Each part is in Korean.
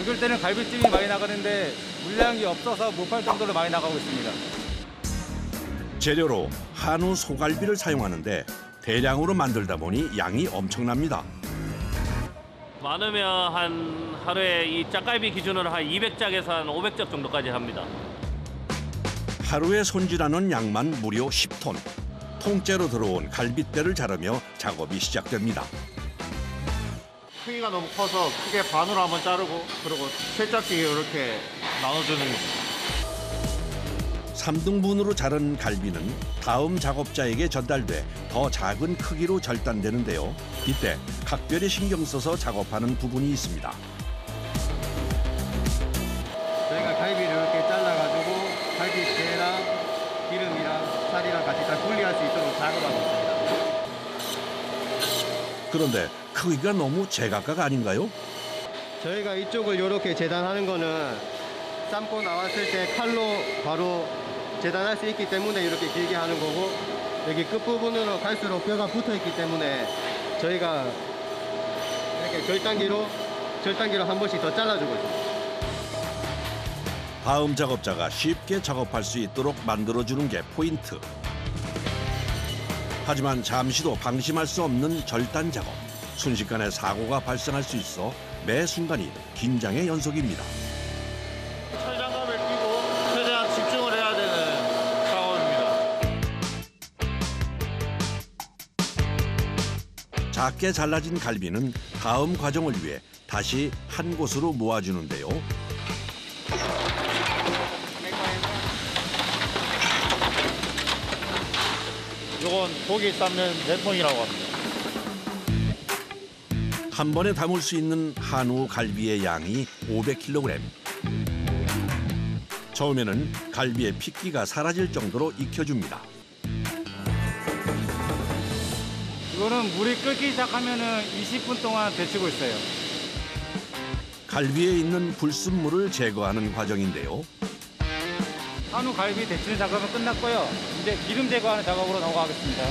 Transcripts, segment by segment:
이럴 때는 갈비찜이 많이 나가는데 물량이 없어서 못 팔 정도로 많이 나가고 있습니다. 재료로 한우 소갈비를 사용하는데 대량으로 만들다 보니 양이 엄청납니다. 많으면 한 하루에 이 짝갈비 기준으로 한 200짝에서 한 500짝 정도까지 합니다. 하루에 손질하는 양만 무려 10톤. 통째로 들어온 갈빗대를 자르며 작업이 시작됩니다. 크기가 너무 커서 크게 반으로 한번 자르고 그리고 세짝씩 이렇게 나눠주는 겁니다. 3등분으로 자른 갈비는 다음 작업자에게 전달돼 더 작은 크기로 절단되는데요. 이때 각별히 신경 써서 작업하는 부분이 있습니다. 저희가 갈비를 이렇게 잘라가지고 갈비뼈랑 기름이랑 살이랑 같이 다 분리할 수 있도록 작업하고 있습니다. 그런데 크기가 너무 제각각 아닌가요? 저희가 이쪽을 이렇게 재단하는 거는 삶고 나왔을 때 칼로 바로 재단할 수 있기 때문에 이렇게 길게 하는 거고, 여기 끝부분으로 갈수록 뼈가 붙어 있기 때문에 저희가 이렇게 절단기로 한 번씩 더 잘라주고 있습니다. 다음 작업자가 쉽게 작업할 수 있도록 만들어주는 게 포인트. 하지만 잠시도 방심할 수 없는 절단 작업. 순식간에 사고가 발생할 수 있어 매 순간이 긴장의 연속입니다. 철장갑을 끼고 최대한 집중을 해야 되는 작업입니다. 작게 잘라진 갈비는 다음 과정을 위해 다시 한 곳으로 모아주는데요. 이건 고기 삶는 매통이라고 합니다. 한 번에 담을 수 있는 한우 갈비의 양이 500kg. 처음에는 갈비의 핏기가 사라질 정도로 익혀줍니다. 이거는 물이 끓기 시작하면은 20분 동안 데치고 있어요. 갈비에 있는 불순물을 제거하는 과정인데요. 한우 갈비 데치는 작업은 끝났고요. 이제 기름 제거하는 작업으로 넘어가겠습니다.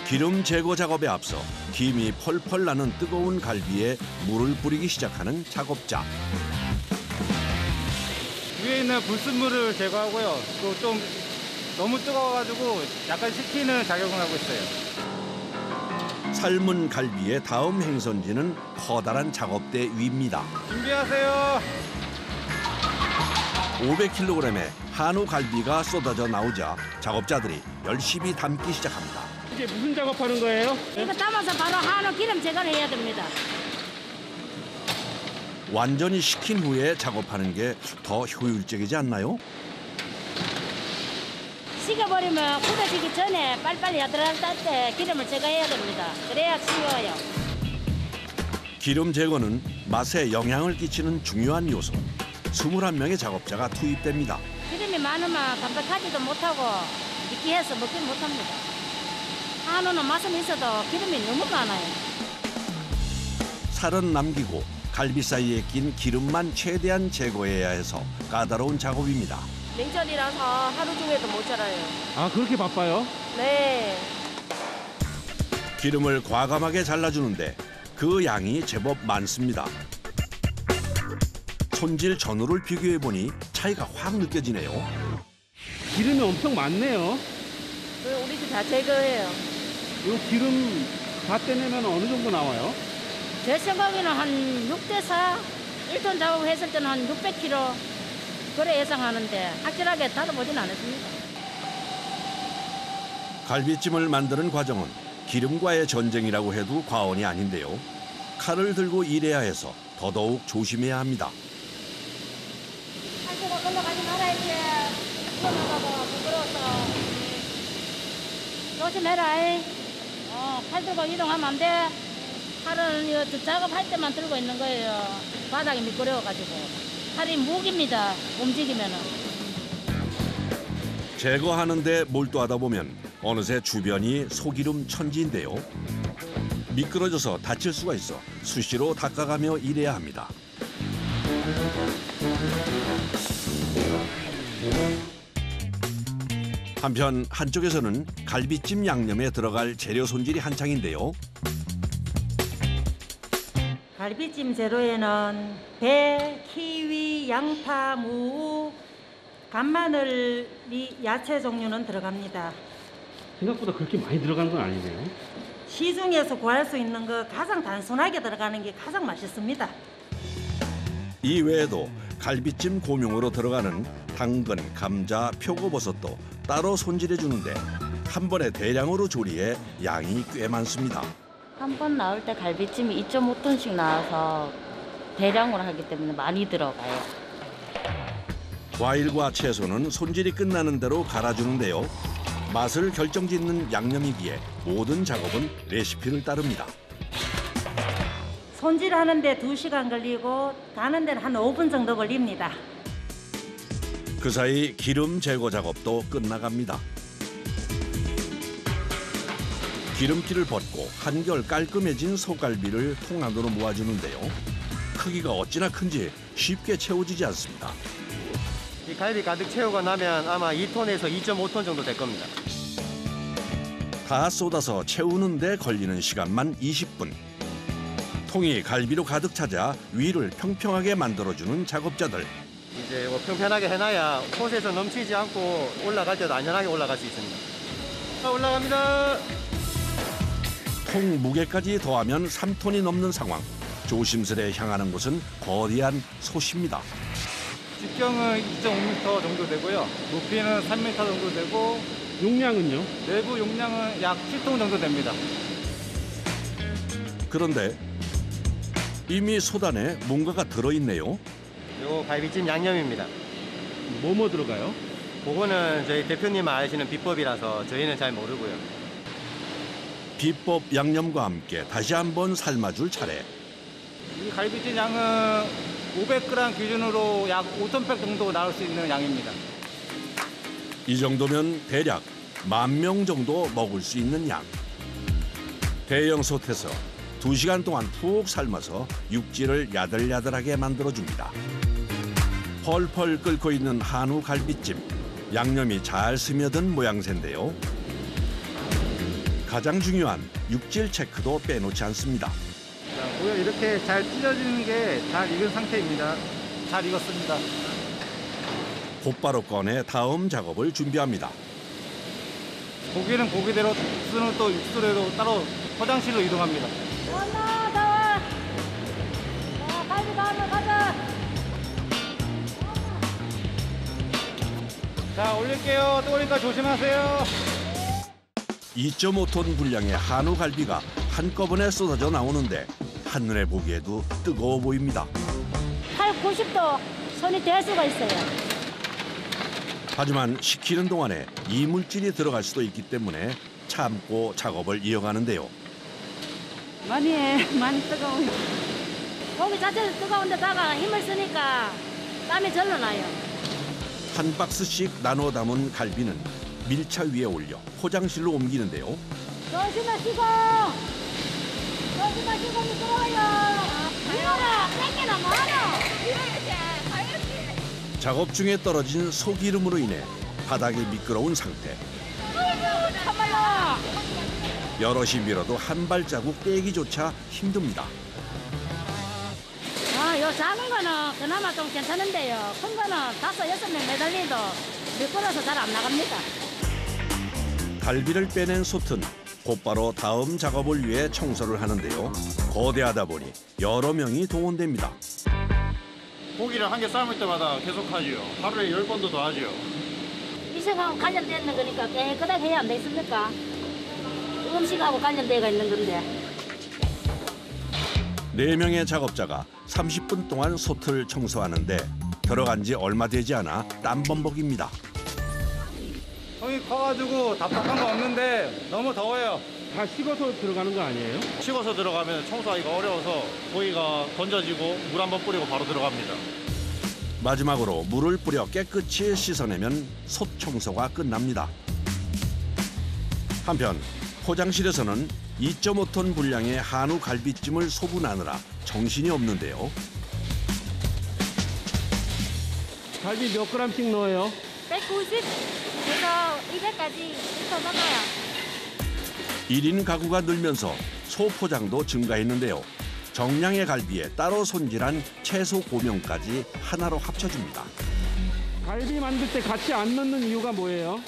기름 제거 작업에 앞서 김이 펄펄 나는 뜨거운 갈비에 물을 뿌리기 시작하는 작업자. 위에 있는 불순물을 제거하고요. 또 좀 너무 뜨거워가지고 약간 식히는 작용을 하고 있어요. 삶은 갈비의 다음 행선지는 커다란 작업대 위입니다. 준비하세요. 500kg의 한우 갈비가 쏟아져 나오자 작업자들이 열심히 담기 시작합니다. 이게 무슨 작업하는 거예요? 이거 담아서 바로 한우 기름 제거를 해야 됩니다. 완전히 식힌 후에 작업하는 게 더 효율적이지 않나요? 식어버리면 굳어지기 전에 빨리빨리 야들할 때 기름을 제거해야 됩니다. 그래야 쉬워요. 기름 제거는 맛에 영향을 끼치는 중요한 요소. 21명의 작업자가 투입됩니다. 기름이 많으면 담백하지도 못하고 느끼해서 먹지는 못합니다. 한우는 맛은 있어도 기름이 너무 많아요. 살은 남기고 갈비 사이에 낀 기름만 최대한 제거해야 해서 까다로운 작업입니다. 명절이라서 하루 중에도 못 자라요. 아, 그렇게 바빠요? 네. 기름을 과감하게 잘라주는데 그 양이 제법 많습니다. 손질 전후를 비교해보니 차이가 확 느껴지네요. 기름이 엄청 많네요. 우리 집 다 제거해요. 이 기름 다 떼내면 어느 정도 나와요? 제 생각에는 한 6대4, 1톤 작업했을 때는 한 600kg 그래 예상하는데 확실하게 다뤄보진 않았습니다. 갈비찜을 만드는 과정은 기름과의 전쟁이라고 해도 과언이 아닌데요. 칼을 들고 일해야 해서 더더욱 조심해야 합니다. 칼 들고 건너가지 말아야지. 위험하다고 부끄러워서. 조심해라. 칼 들고 이동하면 안 돼. 칼은 이거 작업할 때만 들고 있는 거예요. 바닥이 미끄러워가지고. 칼이 무기입니다. 움직이면은. 제거하는데 몰두하다 보면 어느새 주변이 소기름 천지인데요. 미끄러져서 다칠 수가 있어 수시로 닦아가며 일해야 합니다. 한편 한쪽에서는 갈비찜 양념에 들어갈 재료 손질이 한창인데요. 갈비찜 재료에는 배, 키위, 양파, 무, 간마늘, 야채 종류는 들어갑니다. 생각보다 그렇게 많이 들어가는 건 아니네요. 시중에서 구할 수 있는 거 가장 단순하게 들어가는 게 가장 맛있습니다. 이 외에도 갈비찜 고명으로 들어가는 당근, 감자, 표고버섯도 따로 손질해 주는데 한 번에 대량으로 조리해 양이 꽤 많습니다. 한 번 나올 때 갈비찜이 2.5톤씩 나와서 대량으로 하기 때문에 많이 들어가요. 과일과 채소는 손질이 끝나는 대로 갈아주는데요. 맛을 결정짓는 양념이기에 모든 작업은 레시피를 따릅니다. 손질하는데 2시간 걸리고 가는 데는 한 5분 정도 걸립니다. 그 사이 기름 제거 작업도 끝나갑니다. 기름기를 벗고 한결 깔끔해진 소갈비를 통 안으로 모아주는데요. 크기가 어찌나 큰지 쉽게 채워지지 않습니다. 이 갈비 가득 채우고 나면 아마 2톤에서 2.5톤 정도 될 겁니다. 다 쏟아서 채우는 데 걸리는 시간만 20분. 통이 갈비로 가득 차자 위를 평평하게 만들어주는 작업자들. 이제 이거 평평하게 해놔야 솥에서 넘치지 않고 올라갈 때도 안전하게 올라갈 수 있습니다. 자, 올라갑니다. 통 무게까지 더하면 3톤이 넘는 상황. 조심스레 향하는 곳은 거대한 솥입니다. 직경은 2.5m 정도 되고요. 높이는 3m 정도 되고 용량은요? 내부 용량은 약 7톤 정도 됩니다. 그런데 이미 솥 안에 뭔가가 들어있네요. 요 갈비찜 양념입니다. 뭐뭐 들어가요? 그거는 저희 대표님 아시는 비법이라서 저희는 잘 모르고요. 비법 양념과 함께 다시 한번 삶아줄 차례. 이 갈비찜 양은 500g 기준으로 약 5,100 정도 나올 수 있는 양입니다. 이 정도면 대략 10,000명 정도 먹을 수 있는 양. 대형 솥에서 2시간 동안 푹 삶아서 육질을 야들야들하게 만들어줍니다. 펄펄 끓고 있는 한우 갈비찜. 양념이 잘 스며든 모양새인데요. 가장 중요한 육질 체크도 빼놓지 않습니다. 자, 보여 이렇게 잘 찢어지는 게 잘 익은 상태입니다. 잘 익었습니다. 곧바로 꺼내 다음 작업을 준비합니다. 고기는 고기대로, 육수는 또 육수대로 따로 포장실로 이동합니다. 엄마 나와. 갈비 나오면 가자. 자, 올릴게요. 또 오니까 조심하세요. 2.5톤 분량의 한우 갈비가 한꺼번에 쏟아져 나오는데 한눈에 보기에도 뜨거워 보입니다. 8, 90도 손이 될 수가 있어요. 하지만 식히는 동안에 이물질이 들어갈 수도 있기 때문에 참고 작업을 이어가는데요. 많이 뜨거워요. 고기 자체도 뜨거운데다가 힘을 쓰니까 땀이 절로 나요. 한 박스씩 나눠 담은 갈비는 밀차 위에 올려 포장실로 옮기는데요. 조심하시고 미끄러워요. 이거라 땡기나 뭐하노. 작업 중에 떨어진 소기름으로 인해 바닥이 미끄러운 상태. 참말로. 여럿이 밀어도 한 발자국 떼기조차 힘듭니다. 요 작은 거는 그나마 좀 괜찮은데요. 큰 거는 5, 6명 매달리도 미끄러워서 잘 안 나갑니다. 갈비를 빼낸 솥은 곧바로 다음 작업을 위해 청소를 하는데요. 거대하다 보니 여러 명이 동원됩니다. 고기를 한 개 삶을 때마다 계속 하지요. 하루에 10번도 더 하지요. 음식하고 관련되는 거니까 깨끗하게 해야 안 되겠습니까? 음식하고 관련되어 있는 건데. 4명의 작업자가 30분 동안 솥을 청소하는데 들어간 지 얼마 되지 않아 땀범벅입니다. 형이 커가지고 답답한 거 없는데 너무 더워요. 다 식어서 들어가는 거 아니에요? 식어서 들어가면 청소하기가 어려워서 고기가 건져지고 물 한번 뿌리고 바로 들어갑니다. 마지막으로 물을 뿌려 깨끗이 씻어내면 솥 청소가 끝납니다. 한편 포장실에서는 2.5톤 분량의 한우 갈비찜을 소분하느라 정신이 없는데요. 갈비 몇 g씩 넣어요? 190에서 200까지 넣어요. 1인 가구가 늘면서 소포장도 증가했는데요. 정량의 갈비에 따로 손질한 채소 고명까지 하나로 합쳐줍니다. 갈비 만들 때 같이 안 넣는 이유가 뭐예요?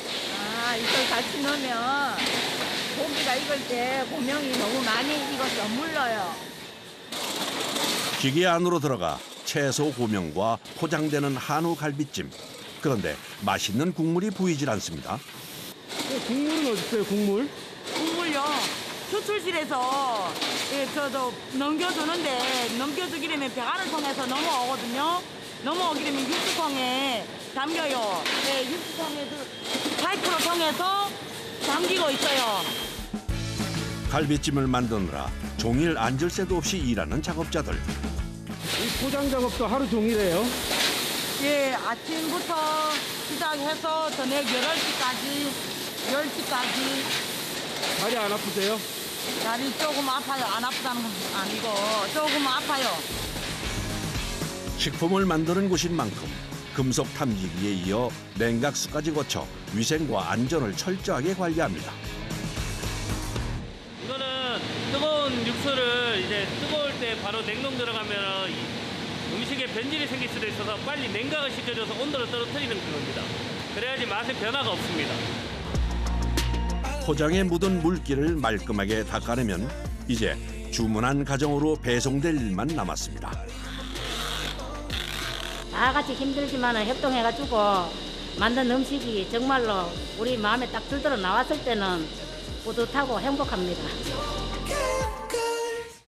이걸 같이 넣으면 고기가 익을 때 고명이 너무 많이 익어서 물러요. 기계 안으로 들어가 채소 고명과 포장되는 한우 갈비찜. 그런데 맛있는 국물이 보이질 않습니다. 국물은 어디 있어요, 국물? 국물요. 수출실에서 저도 넘겨주는데 넘겨주기려면 배관을 통해서 넘어오거든요. 넘어오기려면 육수통에 담겨요. 네, 육수통에 파이프로 통해서 담기고 있어요. 갈비찜을 만드느라 종일 앉을 새도 없이 일하는 작업자들. 이 포장 작업도 하루 종일 해요? 예, 아침부터 시작해서 저녁 10시까지 다리 안 아프세요? 다리 조금 아파요. 안 아프다는 건 아니고 조금 아파요. 식품을 만드는 곳인 만큼 금속 탐지기에 이어 냉각수까지 거쳐 위생과 안전을 철저하게 관리합니다. 이거는 뜨거운 육수를 이제 뜨거울 때 바로 냉동 들어가면 음식에 변질이 생길 수도 있어서 빨리 냉각을 시켜줘서 온도를 떨어뜨리는 겁니다. 그래야지 맛에 변화가 없습니다. 포장에 묻은 물기를 말끔하게 닦아내면 이제 주문한 가정으로 배송될 일만 남았습니다. 다 같이 힘들지만 협동해가지고 만든 음식이 정말로 우리 마음에 딱 들들어 나왔을 때는 뿌듯하고 행복합니다.